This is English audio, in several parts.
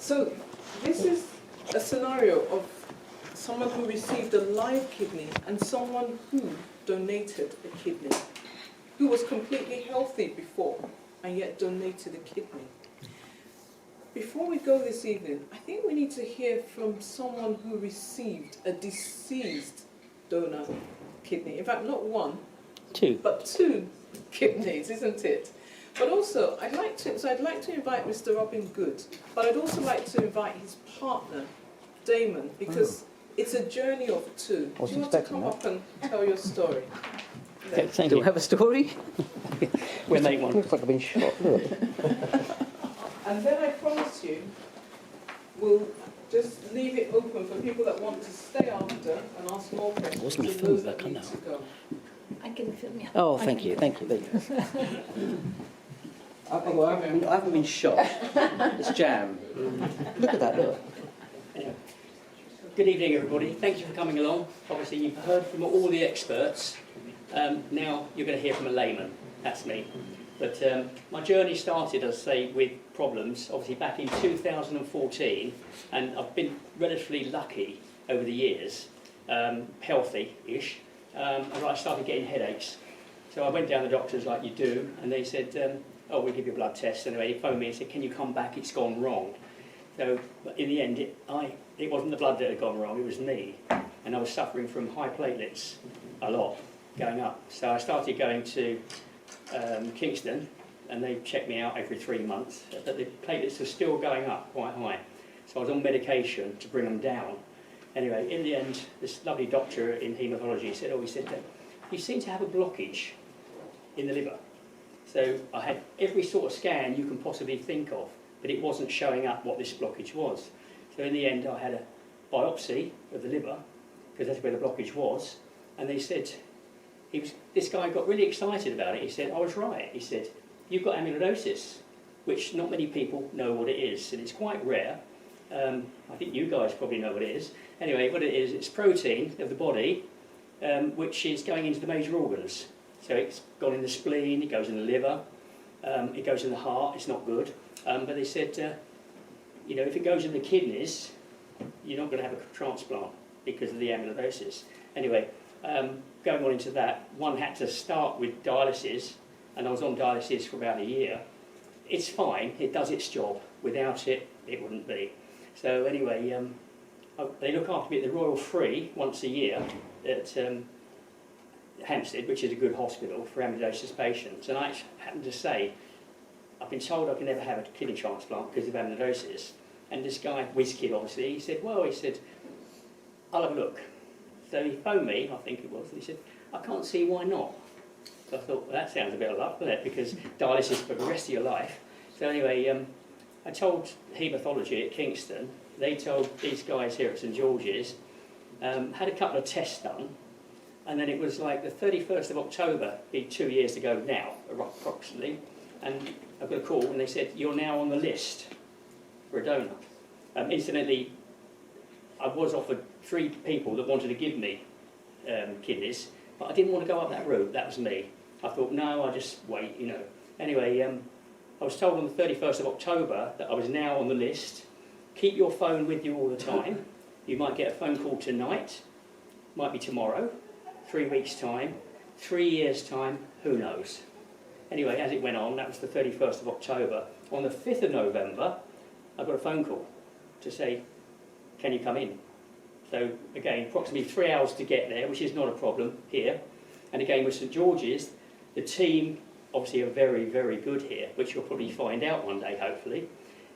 So this is a scenario of someone who received a live kidney and someone who donated a kidney, who was completely healthy before and yet donated a kidney. Before we go this evening, I think we need to hear from someone who received a deceased donor kidney. In fact, not one, but two kidneys, isn't it? But also, I'd like to invite Mr. Robin Good, but I'd also like to invite his partner, Damon, because it's a journey of two. Do you want to come up and tell your story? Okay, thank Do you. we have a story? We'll make one. Looks like I've been shot. Look. And then I promise you, we'll just leave it open for people that want to stay after and ask more questions. Wasn't to filmed, those that that come need out. to go. I can film you. Oh, thank you. There you go. I haven't been shot. It's jam. Look at that, look. Anyway. Good evening, everybody. Thank you for coming along. Obviously, you've heard from all the experts. Now you're going to hear from a layman. That's me. But my journey started, as I say, with problems, obviously back in 2014, and I've been relatively lucky over the years, healthy-ish, and I started getting headaches. So I went down to the doctors like you do, and they said, oh, we'll give you a blood test. Anyway, they phoned me and said, can you come back? It's gone wrong. So but in the end, it wasn't the blood that had gone wrong, it was me. And I was suffering from high platelets a lot, going up. So I started going to Kingston, and they checked me out every 3 months, but the platelets were still going up quite high. So I was on medication to bring them down. Anyway, in the end, this lovely doctor in haematology said, you seem to have a blockage in the liver. So I had every sort of scan you can possibly think of, but it wasn't showing up what this blockage was. So in the end, I had a biopsy of the liver, because that's where the blockage was, and they said, this guy got really excited about it. He said, I was right. He said, you've got amyloidosis, which not many people know what it is, and it's quite rare. I think you guys probably know what it is. Anyway, what it is, it's protein of the body, which is going into the major organs. So it's gone in the spleen, it goes in the liver, it goes in the heart, it's not good. But they said, if it goes in the kidneys, you're not going to have a transplant because of the amyloidosis. Anyway, going on into that, one had to start with dialysis, and I was on dialysis for about a year. It's fine, it does its job. Without it, it wouldn't be. So anyway, they look after me at the Royal Free once a year at Hampstead, which is a good hospital for amyloidosis patients. And I happen to say, I've been told I can never have a kidney transplant because of amyloidosis. And this guy, whiz kid obviously, he said, I'll have a look. So he phoned me, I think it was, and he said, I can't see why not. So I thought, well, that sounds a bit of luck, doesn't it? Because dialysis for the rest of your life. So anyway, I told haematology at Kingston, they told these guys here at St George's, had a couple of tests done, and then it was like the 31st of October, be 2 years ago now, approximately, and I got a call and they said, you're now on the list for a donor. Incidentally, I was offered 3 people that wanted to give me kidneys, but I didn't want to go up that route. That was me. I thought, no, I'll just wait, Anyway, I was told on the 31st of October that I was now on the list. Keep your phone with you all the time. You might get a phone call tonight, might be tomorrow, 3 weeks' time, 3 years' time, who knows. Anyway, as it went on, that was the 31st of October. On the 5th of November, I got a phone call to say, can you come in? So again, approximately 3 hours to get there, which is not a problem here. And again, with St George's, the team obviously are very, very good here, which you'll probably find out one day, hopefully.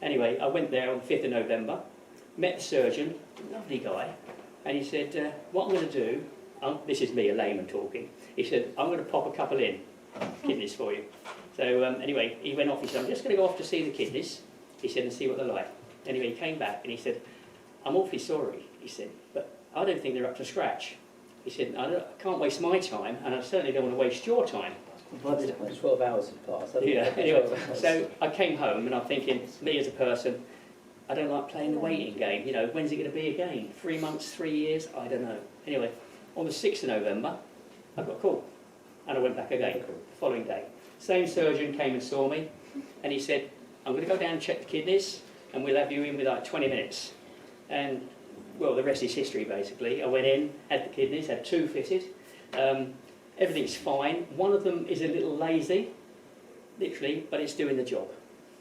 Anyway, I went there on the 5th of November, met the surgeon, lovely guy, and he said, what I'm going to do, this is me, a layman talking, he said, I'm going to pop a couple in, kidneys for you. So anyway, he went off, he said, I'm just going to go off to see the kidneys, he said, and see what they're like. Anyway, he came back and he said, I'm awfully sorry, he said, but I don't think they're up to scratch. He said, I can't waste my time, and I certainly don't want to waste your time. 12 hours have passed. Yeah, anyway, so I came home and I'm thinking, me as a person, I don't like playing the waiting game. When's it going to be again? 3 months, 3 years? I don't know. Anyway, on the 6th of November, I got a call, and I went back again the following day. Same surgeon came and saw me, and he said, I'm going to go down and check the kidneys, and we'll have you in with like 20 minutes. And, well, the rest is history, basically. I went in, had the kidneys, had 2 fitted. Everything's fine. One of them is a little lazy, literally, but it's doing the job.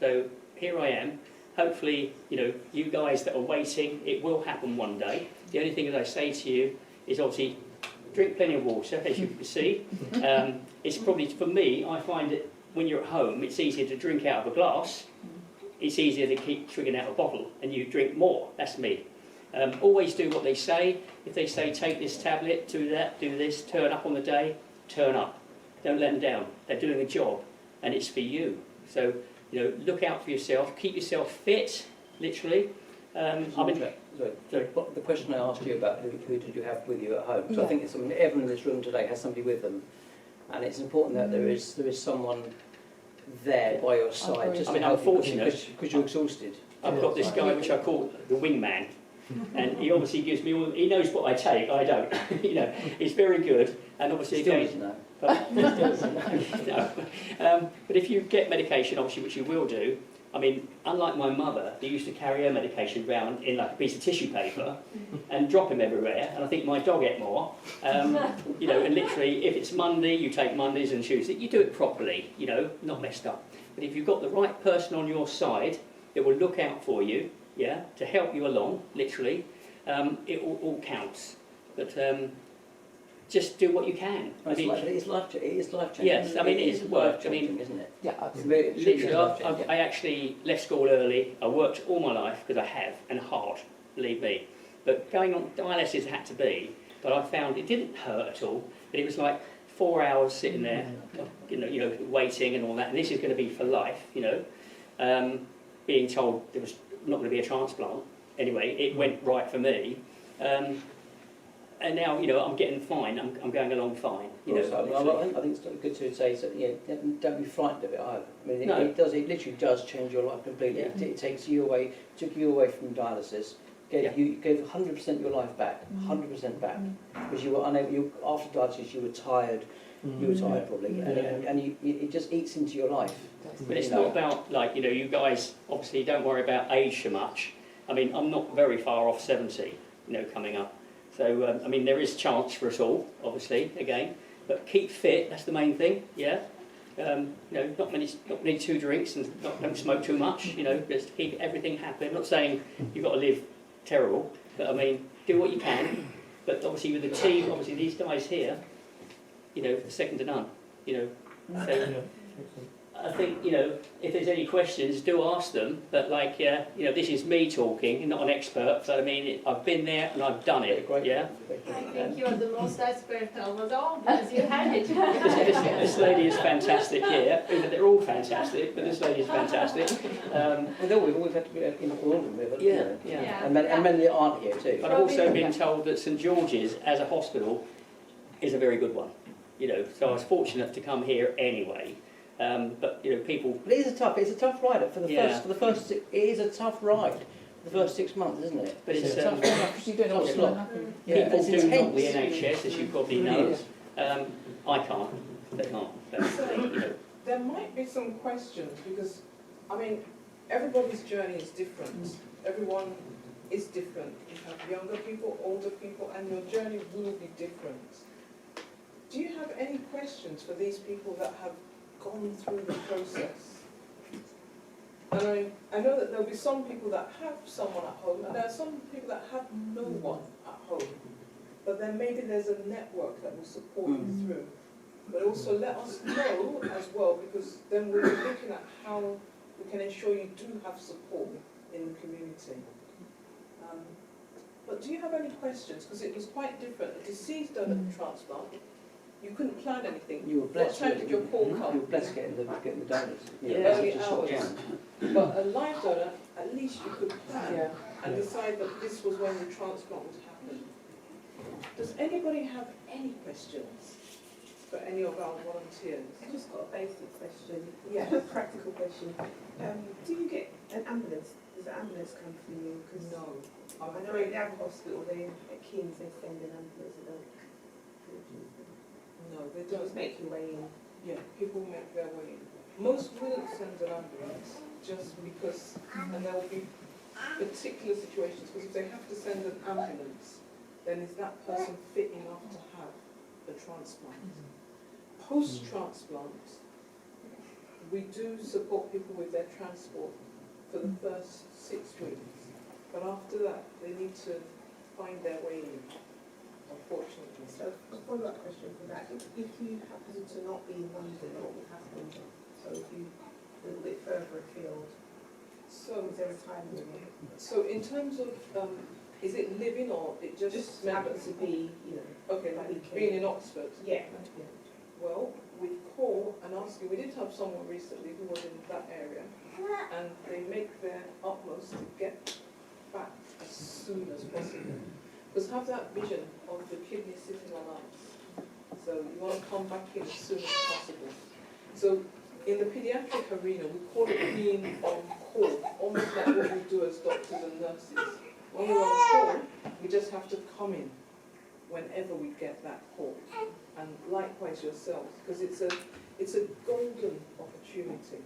So here I am. Hopefully, you know, you guys that are waiting, it will happen one day. The only thing that I say to you is obviously drink plenty of water, as you can see. It's probably, for me, I find it when you're at home, it's easier to drink out of a glass. It's easier to keep drinking out of a bottle, and you drink more. That's me. Always do what they say. If they say take this tablet, do that, do this, turn up on the day, turn up. Don't let them down. They're doing a job, and it's for you. So, you know, look out for yourself. Keep yourself fit, literally. Sorry, what the question I asked you about who did you have with you at home? So I think it's, I mean, everyone in this room today has somebody with them, and it's important that there is someone there by your side. Just I mean, to help I'm fortunate because you're exhausted. I've got this guy which I call the wingman, and he obviously gives me all. He knows what I take. I don't. You know, he's very good, and obviously Still again. doesn't know. No. But if you get medication, obviously, which you will do. I mean, unlike my mother, who used to carry her medication around in like a piece of tissue paper and drop him everywhere, and I think my dog ate more. You know, and literally, if it's Monday, you take Mondays and Tuesday. You do it properly, you know, not messed up. But if you've got the right person on your side that will look out for you, yeah, to help you along, literally, it all counts. But just do what you can. I mean, it is life changing. yes, I mean, it is work. I mean, isn't it? Yeah, literally, I actually left school early. I worked all my life because I have, and hard, believe me. But going on dialysis had to be. But I found it didn't hurt at all. But it was like 4 hours sitting there, you know, waiting and all that. And this is going to be for life, you know. Being told there was not going to be a transplant. Anyway, it went right for me. And now, you know, I'm getting fine. I'm going along fine. You know, I think it's good to say that. Yeah, don't be frightened of it either. I mean, No. it literally does change your life completely. Yeah. It takes you away, took you away from dialysis. You gave 100% your life back, 100% back, because you were unable. After dialysis, you were tired. You were tired probably, and it just eats into your life. But it's not about, like, you know, you guys obviously don't worry about age so much. I mean, I'm not very far off 70, you know, coming up. So, I mean, there is chance for us all, obviously, again. But keep fit, that's the main thing, yeah? You know, not many 2 drinks and don't smoke too much, you know, just keep everything happy. I'm not saying you've got to live terrible, but I mean, do what you can. But obviously with the team, obviously these guys here, you know, second to none, you know. So, I think, you know, if there's any questions, do ask them. But like, you know, this is me talking, not an expert. So I mean, I've been there and I've done it. Yeah. I think you're the most expert of us all because you had it. This lady is fantastic here. They're all fantastic, but this lady is fantastic. We've had to be in all of them. Yeah. And many that aren't here too. But I've also been told that St George's, as a hospital, is a very good one. You know, so I was fortunate to come here anyway. But you know, people. But it's a tough ride for the first. It is a tough ride. The first 6 months, isn't it? But it's tough. you don't know what's going to happen. People it's do not the intense. NHS, as you probably know. I can't. They can't. So, you know. There might be some questions because, I mean, everybody's journey is different. Everyone is different. You have younger people, older people, and your journey will be different. Do you have any questions for these people that have gone through the process? And I know that there'll be some people that have someone at home, and there are some people that have no one at home. But then maybe there's a network that will support you through. But also let us know as well, because then we'll be looking at how we can ensure you do have support in the community. But do you have any questions? Because it was quite different. A deceased donor transplant, you couldn't plan anything. You were blessed. What time did your call come? You were blessed getting the donors. Early Just hours. down. But a live donor, at least you could plan and decide that this was when the transplant would happen. Does anybody have any questions for any of our volunteers? I just got a basic question, Yeah. a practical question. Do you get an ambulance? Does an ambulance come for you? Because No. I know in the other hospital, at King's, they send an ambulance. They don't. No, they Just don't. make you way in. Yeah, people make their way in. most wouldn't send an ambulance just because, and there will be particular situations, because if they have to send an ambulance, then is that person fit enough to have a transplant? Post-transplant, we do support people with their transport for the first 6 weeks, but after that, they need to find their way in, unfortunately. So a follow-up question for that. If you happen to not be in London, what would happen? So if you a little bit further afield, So, is there a time limit? so in terms of, is it living or it just Happens to be, you know, okay, like being in Oxford? yeah. Well, we call and ask you, we did have someone recently who was in that area, and they make their utmost to get back as soon as possible. Because have that vision of the kidney sitting on ice. So you want to come back in as soon as possible. So in the pediatric arena, we call it being on call, almost like what we do as doctors and nurses. When we're on call, we just have to come in whenever we get that call. And likewise yourselves, because it's a golden opportunity.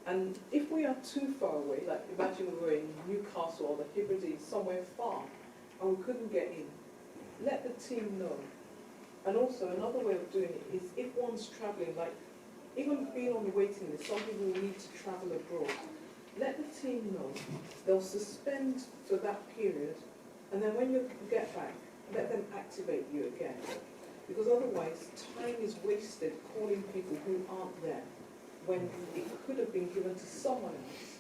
And if we are too far away, like imagine we were in Newcastle or the Hebrides, somewhere far, and we couldn't get in, let the team know. And also another way of doing it is if one's travelling, like even being on the waiting list, some people will need to travel abroad. Let the team know. They'll suspend for that period, and then when you get back, let them activate you again. Because otherwise, time is wasted calling people who aren't there when it could have been given to someone else.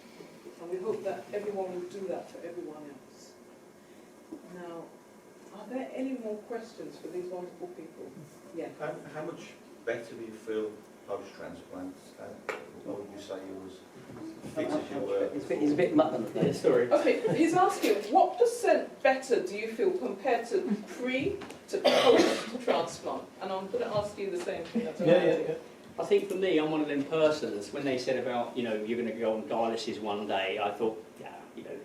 And we hope that everyone will do that for everyone else. Now, are there any more questions for these wonderful people? Yeah. How much better do you feel post-transplant? What would you say you was fit as you were? He's a bit mutton. Yeah, sorry. Okay, he's asking, what % better do you feel compared to pre to post-transplant? And I'm going to ask you the same thing. Yeah. I think for me, I'm one of them persons, when they said about, you know, you're going to go on dialysis one day, I thought, yeah, you know,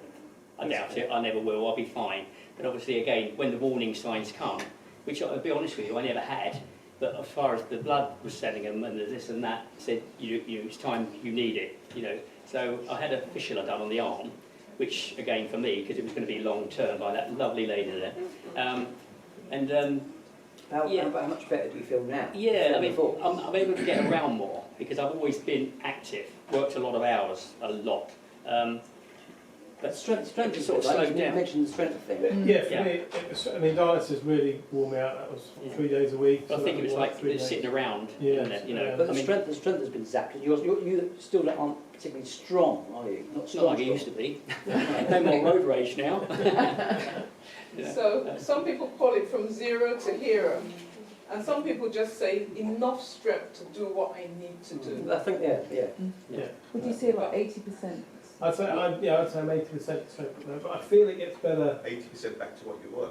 I doubt it, I never will, I'll be fine. But obviously, again, when the warning signs come, which I'll be honest with you, I never had, but as far as the blood was sending them and the this and that, said, it's time, you need it, you know. So I had a fistula done on the arm, which, again, for me, because it was going to be long-term by that lovely lady there. How much better do you feel now? Yeah, I mean, I'm able to get around more because I've always been active, worked a lot of hours, a lot. But strength is sort of slowed down. You mentioned the strength thing. Yeah, for me, it was, I mean, dialysis really wore me out. That was 3 days a week. I think it was like sitting around, yeah, you know. But the strength has been zapped. You still aren't particularly strong, are you? Not strong like I used to be. No more road rage now. Yeah. So some people call it from 0 to hero. And some people just say enough strength to do what I need to do. I think, yeah. Would you say like 80%? I'd say I'm 80% strength, but I feel it gets better. 80% back to what you were.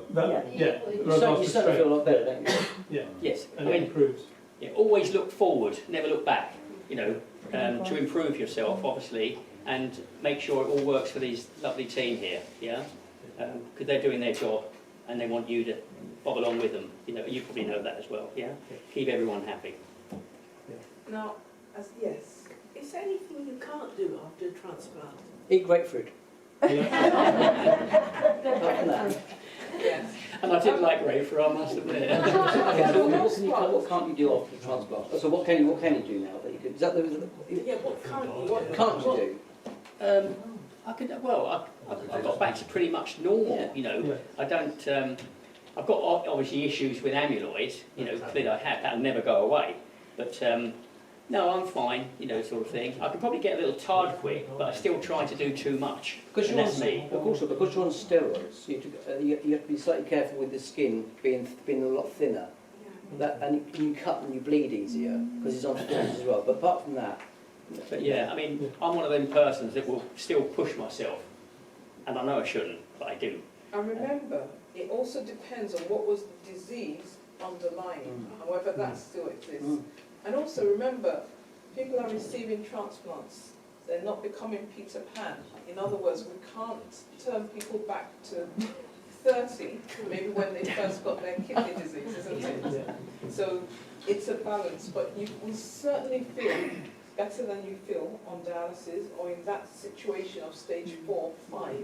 Yeah. You certainly feel a lot better, don't you? Yeah. Yes. And it improves. Yeah, always look forward, never look back, you know, to improve yourself, obviously, and make sure it all works for these lovely team here, yeah? Because they're doing their job and they want you to bob along with them. You know, you probably know that as well, yeah? Keep everyone happy. Now, yes. Is there anything you can't do after a transplant? Eat grapefruit. Yes. And I did like Rafer, I must admit. What can't you do after the transplant? So what can you do now that you could? Is that Yeah, what can't you do? what can't you do? I got back to pretty much normal, you know. Yeah. I don't, I've got obviously issues with amyloid, you know, clearly I have, that'll never go away. But no, I'm fine, you know, sort of thing. I can probably get a little tired quick, but I still try to do too much. Because and that's me. Also, because you're on steroids, you have to be slightly careful with the skin being a lot thinner. And you cut and you bleed easier because it's on steroids as well. But apart from that, But yeah, I mean, I'm one of them persons that will still push myself. And I know I shouldn't, but I do. And remember, it also depends on what was the disease underlying, and whether that still exists. And also remember, people are receiving transplants. They're not becoming Peter Pan. In other words, we can't turn people back to 30, maybe when they first got their kidney disease, isn't it? So it's a balance, but you will certainly feel better than you feel on dialysis or in that situation of stage 4, 5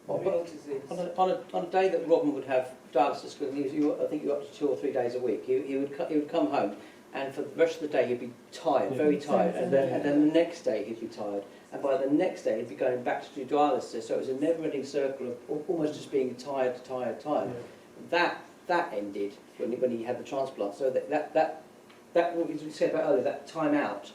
renal disease. On a day that Robin would have dialysis, because I think you were up to 2 or 3 days a week, he would come home, and for the rest of the day he'd be tired, very tired, and then the next day he'd be tired, and by the next day he'd be going back to do dialysis. So it was a never-ending circle of almost just being tired. That ended when he had the transplant. So that what we said about earlier, that time out,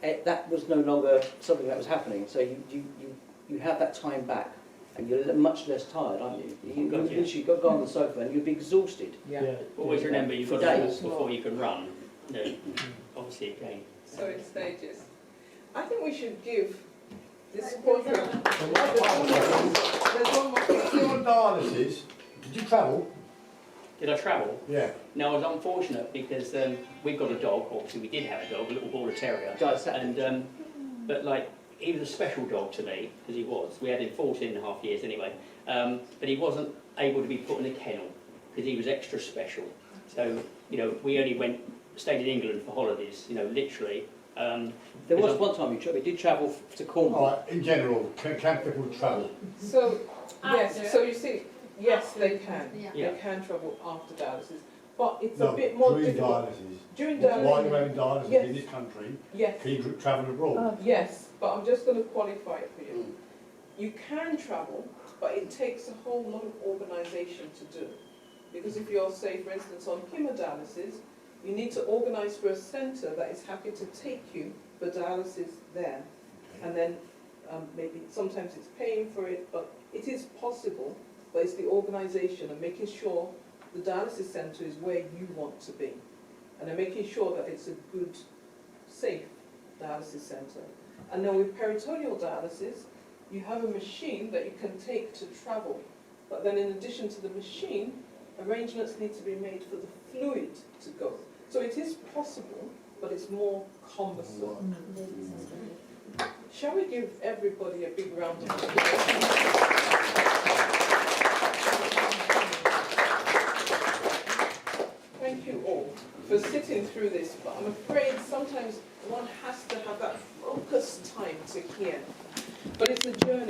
that was no longer something that was happening. So you have that time back, and you're much less tired, aren't you? You literally go on the sofa and you'd be exhausted. Always remember you've got to walk before you can run. No, obviously again. So in stages. I think we should give this quadrant. There's one more thing. You're on dialysis. Did you travel? Did I travel? Yeah. No, I was unfortunate because we've got a dog. Obviously, we did have a dog, a little border terrier. And but like he was a special dog to me because he was. We had him 14 and a half years anyway. But he wasn't able to be put in a kennel because he was extra special. So you know, we only stayed in England for holidays. You know, literally. There was one time we did travel to Cornwall. All right, in general, can people travel? So, yes, so you see, yes, they can. Yeah. They can travel after dialysis. But it's No, a bit more during difficult. dialysis. During While dialysis, you're having dialysis Yes. in this country, yes, can you travel abroad? yes, but I'm just going to qualify it for you. You can travel, but it takes a whole lot of organisation to do. Because if you're, say, for instance, on hemodialysis, you need to organise for a centre that is happy to take you for dialysis there. And then maybe sometimes it's paying for it, but it is possible, but it's the organisation and making sure the dialysis centre is where you want to be. And then making sure that it's a good, safe dialysis centre. And then with peritoneal dialysis, you have a machine that you can take to travel. But then in addition to the machine, arrangements need to be made for the fluid to go. So it is possible, but it's more cumbersome. Shall we give everybody a big round of applause? Thank you all for sitting through this, but I'm afraid sometimes one has to have that focused time to hear. But it's a journey.